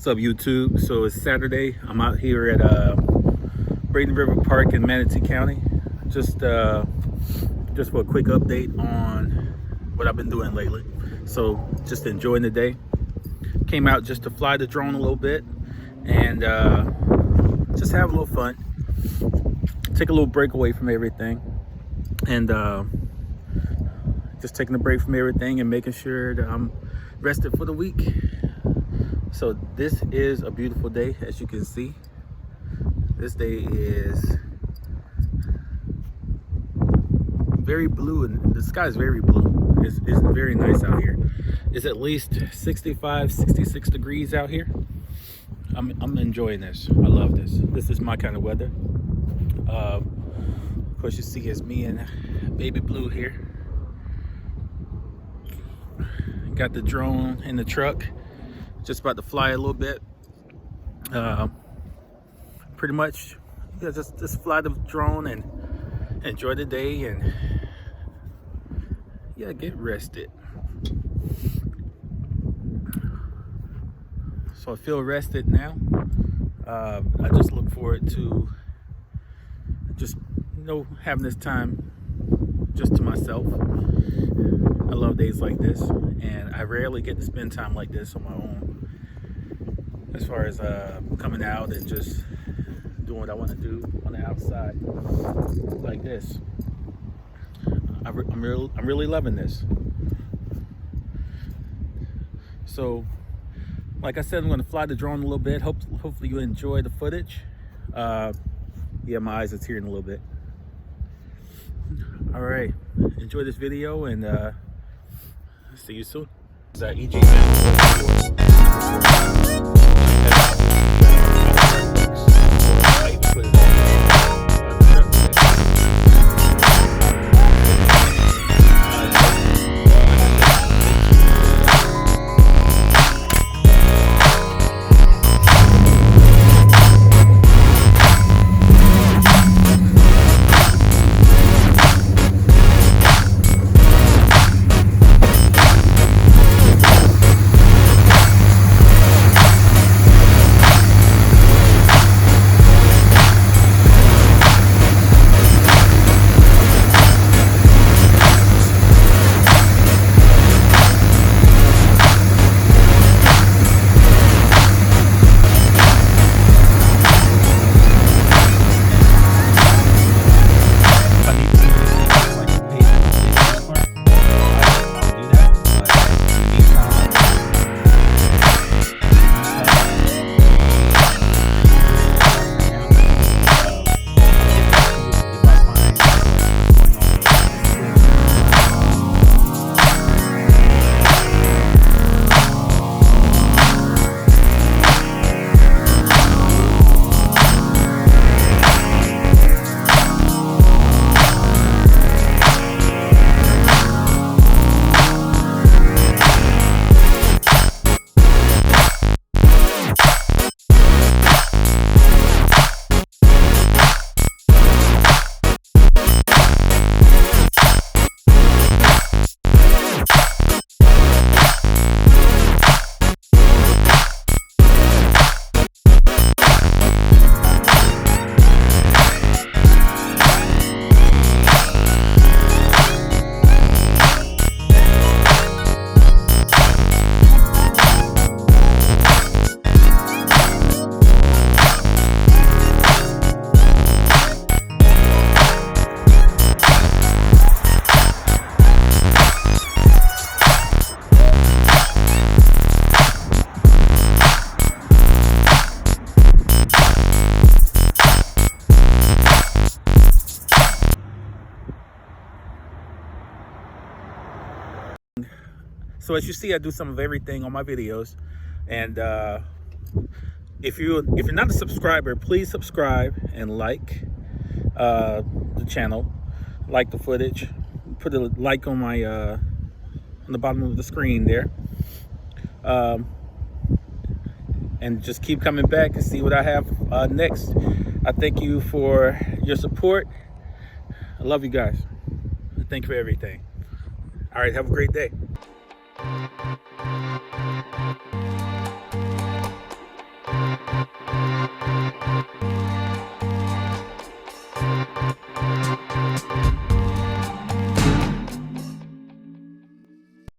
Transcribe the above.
What's up, YouTube? So it's Saturday. I'm out here at Braden River Park in Manatee County. Just for a quick update on what I've been doing lately. So just enjoying the day. Came out just to fly the drone a little bit and just have a little fun. Take a little break away from everything, and just taking a break from everything and making sure that I'm rested for the week. So this is a beautiful day, as you can see. This day is very blue, and the sky is very blue. It's very nice out here. It's at least 65, 66 degrees out here. I'm enjoying this. I love this. This is my kind of weather. Of course, you see it's me and Baby Blue here. Got the drone in the truck. Just about to fly a little bit. Pretty much, yeah, just fly the drone and enjoy the day and yeah, get rested. So I feel rested now. I just look forward to just having this time just to myself. I love days like this, and I rarely get to spend time like this on my own. As far as coming out and just doing what I want to do on the outside like this. I'm really loving this. So like I said, I'm going to fly the drone a little bit. Hopefully you enjoy the footage. Yeah, my eyes are tearing a little bit. All right, enjoy this video, and see you soon. So as you see, I do some of everything on my videos, and if you're not a subscriber, please subscribe and like the channel, like the footage, put a like on my on the bottom of the screen there, and just keep coming back and see what I have next. I thank you for your support. I love you guys. Thank you for everything. All right, have a great day.